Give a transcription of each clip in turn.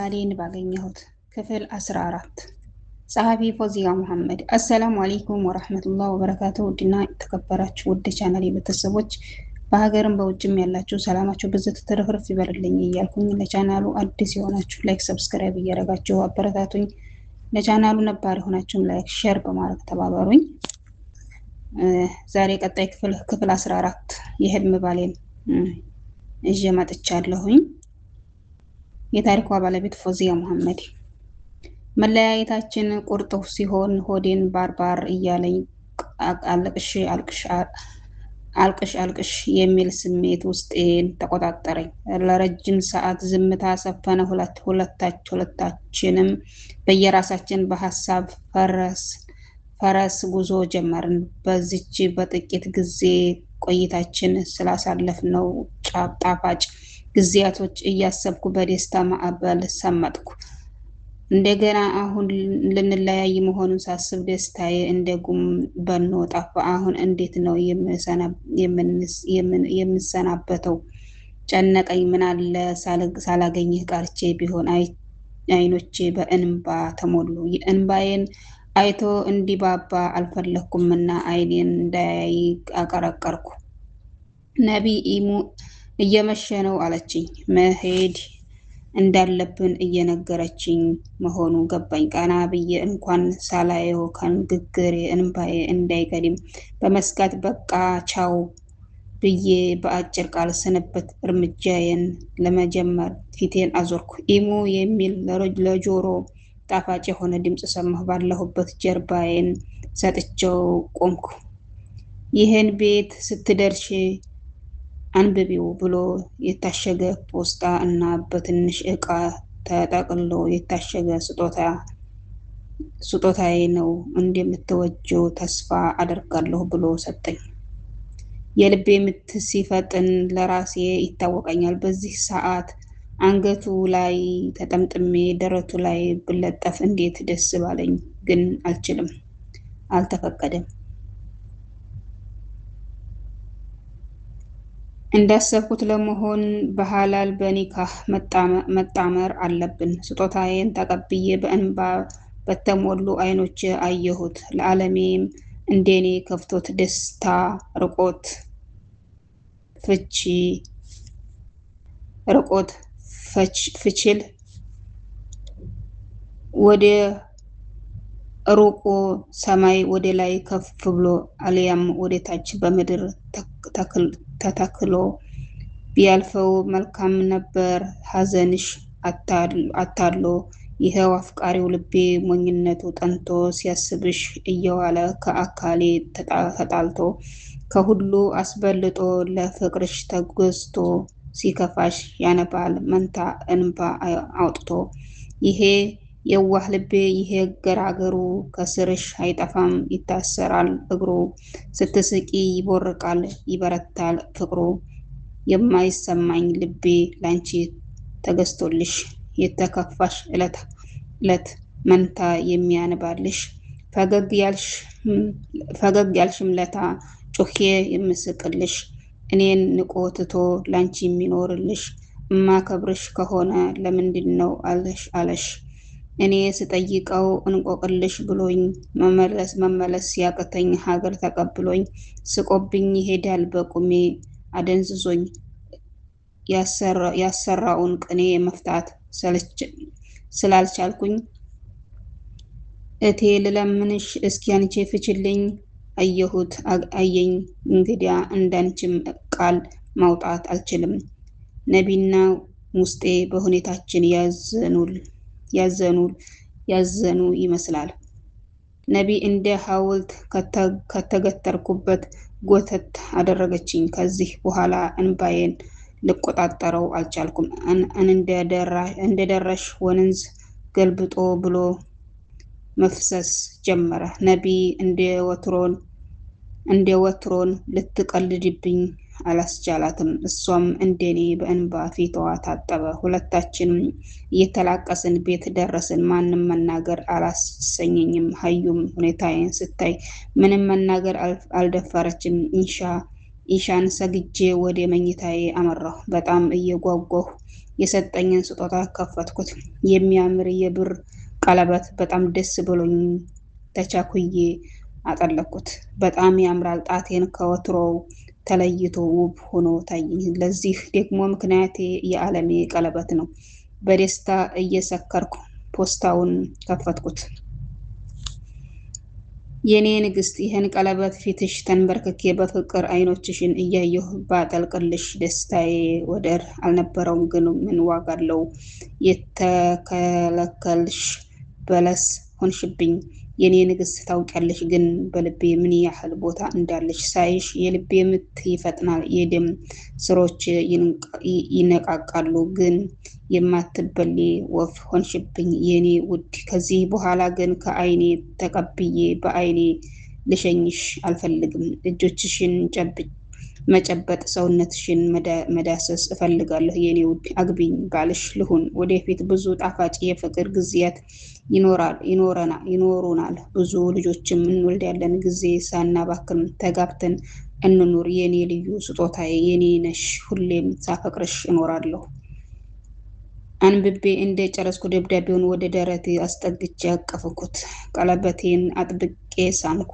ባሌን ባገኘሁት ክፍል 14 ጸሐፊ ፎዚያ መሐመድ። አሰላሙ አለይኩም ወራህመቱላሂ ወበረካቱ። ውድና የተከበራችሁ ውድ ቻናሌ ቤተሰቦች በሀገርም በውጭም ያላችሁ ሰላማችሁ ብዝት ትርፍርፍ ይበልልኝ እያልኩኝ ለቻናሉ አዲስ የሆናችሁ ላይክ፣ ሰብስክራይብ እያደረጋችሁ አበረታቱኝ። ለቻናሉ ነባር የሆናችሁም ላይክ፣ ሼር በማድረግ ተባበሩኝ። ዛሬ ቀጣይ ክፍል 14 የህልም ባሌን ይዤ መጥቻለሁኝ። የታሪኳ ባለቤት ፎዚያ መሐመድ። መለያየታችን ቁርጥ ሲሆን ሆዴን ባርባር እያለኝ አልቅሽ የሚል ስሜት ውስጤን ተቆጣጠረኝ። ለረጅም ሰዓት ዝምታ ሰፈነ። ሁለታችንም በየራሳችን በሀሳብ ፈረስ ጉዞ ጀመርን። በዚች በጥቂት ጊዜ ቆይታችን ስላሳለፍነው ጣፋጭ ጊዜያቶች እያሰብኩ በደስታ ማዕበል ሰመጥኩ። እንደገና አሁን ልንለያይ መሆኑን ሳስብ ደስታዬ እንደ ጉም በኖ ጠፋ። አሁን እንዴት ነው የምሰናበተው? ጨነቀኝ። ምናለ ሳላገኝህ ቀርቼ ቢሆን። አይኖቼ በእንባ ተሞሉ። እንባዬን አይቶ እንዲባባ አልፈለግኩምና አይኔን እንዳያይ አቀረቀርኩ። ነቢ ኢሙ እየመሸ ነው አለችኝ። መሄድ እንዳለብን እየነገረችኝ መሆኑ ገባኝ። ቀና ብዬ እንኳን ሳላየው ከንግግሬ እንባዬ እንዳይቀድም በመስጋት በቃ ቻው ብዬ በአጭር ቃል ስንብት እርምጃዬን ለመጀመር ፊቴን አዞርኩ። ኢሙ የሚል ለጆሮ ጣፋጭ የሆነ ድምፅ ሰማሁ። ባለሁበት ጀርባዬን ሰጥቼው ቆምኩ። ይህን ቤት ስትደርሺ አንብቢው ብሎ የታሸገ ፖስታ እና በትንሽ ዕቃ ተጠቅልሎ የታሸገ ስጦታዬ ነው። እንደምትወጂው ተስፋ አደርጋለሁ ብሎ ሰጠኝ። የልቤ ምት ሲፈጥን ለራሴ ይታወቀኛል። በዚህ ሰዓት አንገቱ ላይ ተጠምጥሜ ደረቱ ላይ ብለጠፍ እንዴት ደስ ባለኝ። ግን አልችልም፣ አልተፈቀደም። እንዳሰብኩት ለመሆን በሐላል በኒካህ መጣመር አለብን። ስጦታዬን ተቀብዬ በእንባ በተሞሉ አይኖች አየሁት። ለዓለሜም እንደኔ ከፍቶት ደስታ ርቆት ፍችል ወደ ሩቁ ሰማይ ወደ ላይ ከፍ ብሎ አልያም ወደ ታች በምድር ተተክሎ ቢያልፈው መልካም ነበር። ሐዘንሽ አታሎ ይኸው አፍቃሪው ልቤ ሞኝነቱ ጠንቶ ሲያስብሽ እየዋለ ከአካሌ ተጣልቶ ከሁሉ አስበልጦ ለፍቅርሽ ተገዝቶ ሲከፋሽ ያነባል መንታ እንባ አውጥቶ። ይሄ የዋህ ልቤ ይሄ ገራገሩ ከስርሽ አይጠፋም ይታሰራል እግሩ። ስትስቂ ይቦርቃል ይበረታል ፍቅሩ። የማይሰማኝ ልቤ ላንቺ ተገዝቶልሽ የተከፋሽ እለት መንታ የሚያነባልሽ። ፈገግ ያልሽም ለታ ጮኼ የምስቅልሽ። እኔን ንቆ ትቶ ላንቺ የሚኖርልሽ። እማከብርሽ ከሆነ ለምንድን ነው አለሽ። እኔ ስጠይቀው እንቆቅልሽ ብሎኝ መመለስ ያቅተኝ ሀገር ተቀብሎኝ ስቆብኝ ይሄዳል በቁሜ አደንዝዞኝ። ያሰራውን ቅኔ መፍታት ስላልቻልኩኝ እቴ ልለምንሽ እስኪ አንቺ ፍችልኝ። አየኝ እንግዲያ እንዳንቺም ቃል ማውጣት አልችልም። ነቢና ሙስጤ በሁኔታችን ያዘኑ ይመስላል። ነቢ እንደ ሐውልት ከተገተርኩበት ጎተት አደረገችኝ። ከዚህ በኋላ እንባዬን ልቆጣጠረው አልቻልኩም። እንደደረሽ ወንዝ ገልብጦ ብሎ መፍሰስ ጀመረ። ነቢ እንደ ወትሮን ልትቀልድብኝ አላስቻላትም። እሷም እንደኔ በእንባ ፊቷ ታጠበ። ሁለታችንም እየተላቀስን ቤት ደረስን። ማንም መናገር አላሰኘኝም። ሀዩም ሁኔታዬን ስታይ ምንም መናገር የሰጠኝን ስጦታ ከፈትኩት። የሚያምር የብር ቀለበት በጣም ደስ ብሎኝ ተቻኩዬ አጠለኩት። በጣም ያምራል። ጣቴን ከወትሮው ተለይቶ ውብ ሆኖ ታየኝ። ለዚህ ደግሞ ምክንያቴ የዓለሜ ቀለበት ነው። በደስታ እየሰከርኩ ፖስታውን ከፈትኩት። የኔ ንግስት፣ ይህን ቀለበት ፊትሽ ተንበርክኬ በፍቅር አይኖችሽን እያየሁ ባጠልቅልሽ ደስታዬ ወደር አልነበረውም። ግን ምን ዋጋ አለው? የተከለከልሽ በለስ ሆንሽብኝ። የኔ ንግስት፣ ታውቂያለሽ ግን በልቤ ምን ያህል ቦታ እንዳለሽ። ሳይሽ የልቤ ምት ይፈጥናል፣ የደም ስሮች ይነቃቃሉ። ግን የማትበሌ ወፍ ሆንሽብኝ የኔ ውድ። ከዚህ በኋላ ግን ከአይኔ ተቀብዬ በአይኔ ልሸኝሽ አልፈልግም። እጆችሽን መጨበጥ፣ ሰውነትሽን መዳሰስ እፈልጋለሁ የኔ ውድ። አግቢኝ፣ ባልሽ ልሁን። ወደፊት ብዙ ጣፋጭ የፍቅር ጊዜያት ይኖሩናል። ብዙ ልጆችም እንወልዳለን። ጊዜ ሳናባክን ተጋብተን እንኑር። የኔ ልዩ ስጦታዬ፣ የኔ ነሽ። ሁሌም ሳፈቅርሽ እኖራለሁ። አንብቤ እንደ ጨረስኩ ደብዳቤውን ወደ ደረቴ አስጠግቼ አቀፍኩት። ቀለበቴን አጥብቄ ሳምኩ።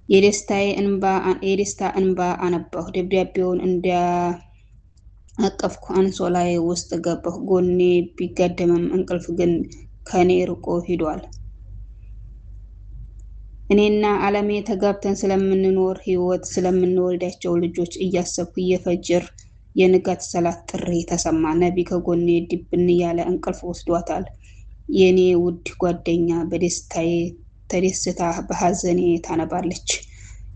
የደስታ እንባ አነባሁ። ደብዳቤውን እንዳቀፍኩ አንሶላዬ ውስጥ ገባሁ። ጎኔ ቢጋደምም እንቅልፍ ግን ከኔ ርቆ ሂዷል። እኔና ዓለሜ ተጋብተን ስለምንኖር ህይወት፣ ስለምንወልዳቸው ልጆች እያሰብኩ የፈጅር የንጋት ሰላት ጥሪ ተሰማ። ነቢ ከጎኔ ድብን ያለ እንቅልፍ ወስዷታል። የኔ ውድ ጓደኛ በደስታዬ ተደስታ በሐዘኔ ታነባለች።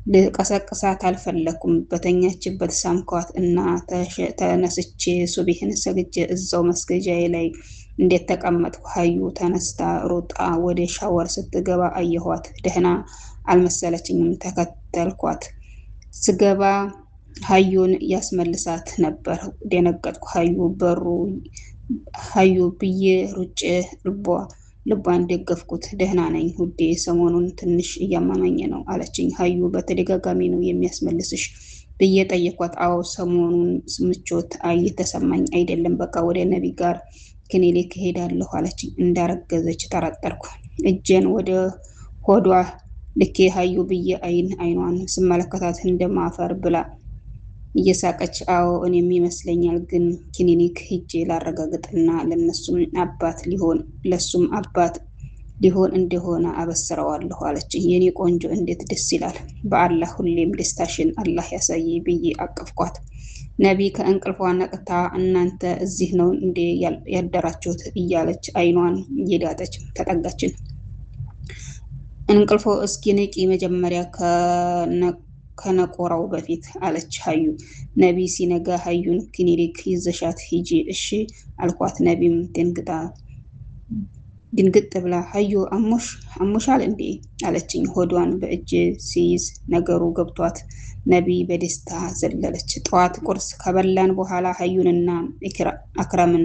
ልቀሰቅሳት አልፈለኩም። በተኛችበት ሳምኳት እና ተነስቼ ሱቢህን ሰግጄ እዛው መስገጃዬ ላይ እንዴት ተቀመጥኩ። ሀዩ ተነስታ ሮጣ ወደ ሻወር ስትገባ አየኋት። ደህና አልመሰለችኝም። ተከተልኳት። ስገባ ሀዩን ያስመልሳት ነበር። ደነገጥኩ። ሀዩ ብዬ ሩጬ ልቧን ደገፍኩት። ደህና ነኝ ውዴ፣ ሰሞኑን ትንሽ እያመመኝ ነው አለችኝ። ሀዩ በተደጋጋሚ ነው የሚያስመልስሽ ብዬ ጠየኳት። አዎ ሰሞኑን ምቾት እየተሰማኝ አይደለም፣ በቃ ወደ ነቢ ጋር ክሊኒክ እሄዳለሁ አለችኝ። እንዳረገዘች ጠረጠርኩ። እጄን ወደ ሆዷ ልኬ ሀዩ ብዬ አይኗን ስመለከታት እንደማፈር ብላ እየሳቀች አዎ እኔም ይመስለኛል፣ ግን ክሊኒክ ሂጄ ላረጋግጥና ለሱም አባት ሊሆን እንደሆነ አበስረዋለሁ አለችኝ። የኔ ቆንጆ እንዴት ደስ ይላል! በአላህ ሁሌም ደስታሽን አላህ ያሳይ ብዬ አቀፍኳት። ነቢ ከእንቅልፏ ነቅታ እናንተ እዚህ ነው እንዴ ያደራችሁት እያለች አይኗን እየዳጠች ተጠጋችን። እንቅልፎ እስኪ ንቂ መጀመሪያ ከነቆራው በፊት አለች ሀዩ። ነቢ ሲነጋ ሀዩን ክሊኒክ ይዘሻት ሂጂ እሺ አልኳት። ነቢም ድንግጥ ብላ ሀዩ አሞሻል እንዴ አለችኝ። ሆዷን በእጅ ሲይዝ ነገሩ ገብቷት ነቢ በደስታ ዘለለች። ጠዋት ቁርስ ከበላን በኋላ ሀዩንና አክረምን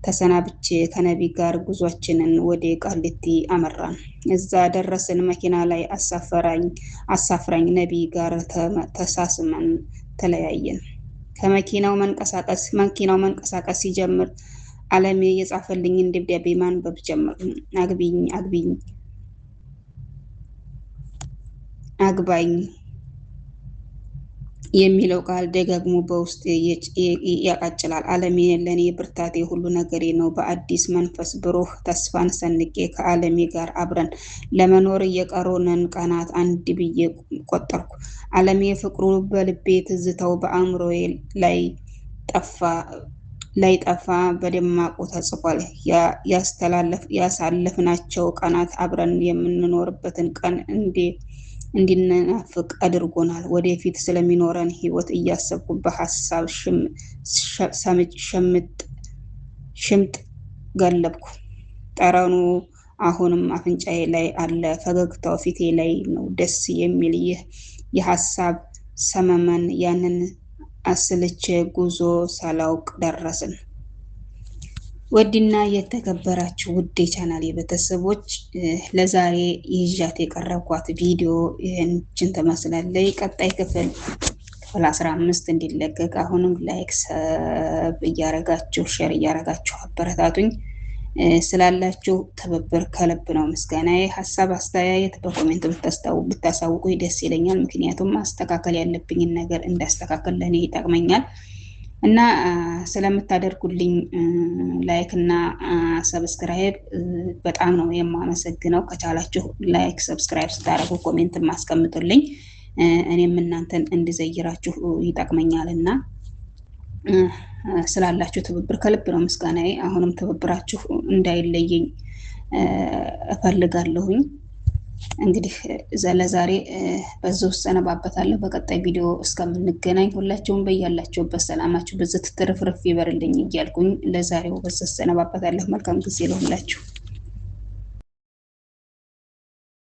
ተሰናብቼ ከነቢ ጋር ጉዟችንን ወደ ቃሊቲ አመራን። እዛ ደረስን። መኪና ላይ አሳፍራኝ ነቢ ጋር ተሳስመን ተለያየን። ከመኪናው መንቀሳቀስ ሲጀምር ዓለሜ የጻፈልኝን ደብዳቤ ማንበብ ጀመርኩ። አግባኝ የሚለው ቃል ደጋግሞ በውስጥ ያቃጭላል። ዓለሜ ለኔ ብርታቴ፣ ሁሉ ነገሬ ነው። በአዲስ መንፈስ ብሩህ ተስፋን ሰንቄ ከዓለሜ ጋር አብረን ለመኖር የቀሩንን ቀናት አንድ ብዬ ቆጠርኩ። ዓለሜ ፍቅሩ በልቤ፣ ትዝታው በአእምሮዬ ላይ ጠፋ በደማቁ ተጽፏል። ያሳለፍናቸው ቀናት አብረን የምንኖርበትን ቀን እንዲናፍቅ አድርጎናል። ወደፊት ስለሚኖረን ህይወት እያሰብኩ በሀሳብ ሽምጥ ገለብኩ። ጠረኑ አሁንም አፍንጫዬ ላይ አለ፣ ፈገግታው ፊቴ ላይ ነው። ደስ የሚል ይህ የሀሳብ ሰመመን ያንን አስልቼ ጉዞ ሳላውቅ ደረስን። ወድና የተከበራችሁ ውድ ቻናሌ ቤተሰቦች ለዛሬ ይዣት የቀረብኳት ቪዲዮ ይህችን ትመስላለች። ቀጣይ ክፍል ክፍል 15 እንዲለቀቅ አሁንም ላይክ ሰብ እያረጋችሁ ሼር እያረጋችሁ አበረታቱኝ። ስላላችሁ ትብብር ከልብ ነው ምስጋናዬ። ሀሳብ አስተያየት በኮሜንት ብታሳውቁ ደስ ይለኛል። ምክንያቱም ማስተካከል ያለብኝን ነገር እንዳስተካከል ለኔ ይጠቅመኛል እና ስለምታደርጉልኝ ላይክ እና ሰብስክራይብ በጣም ነው የማመሰግነው። ከቻላችሁ ላይክ ሰብስክራይብ ስታደርጉ ኮሜንት ማስቀምጡልኝ። እኔም እናንተን እንድዘይራችሁ ይጠቅመኛልና ስላላችሁ ትብብር ከልብ ነው ምስጋናዬ። አሁንም ትብብራችሁ እንዳይለየኝ እፈልጋለሁኝ። እንግዲህ ለዛሬ በዚህ ሰነባበታለሁ። በቀጣይ ቪዲዮ እስከምንገናኝ ሁላችሁም በያላችሁበት ሰላማችሁ በዚህ ትርፍርፍ ይበርልኝ እያልኩኝ ለዛሬው በዚህ ሰነባበታለሁ። መልካም ጊዜ ለሁላችሁ።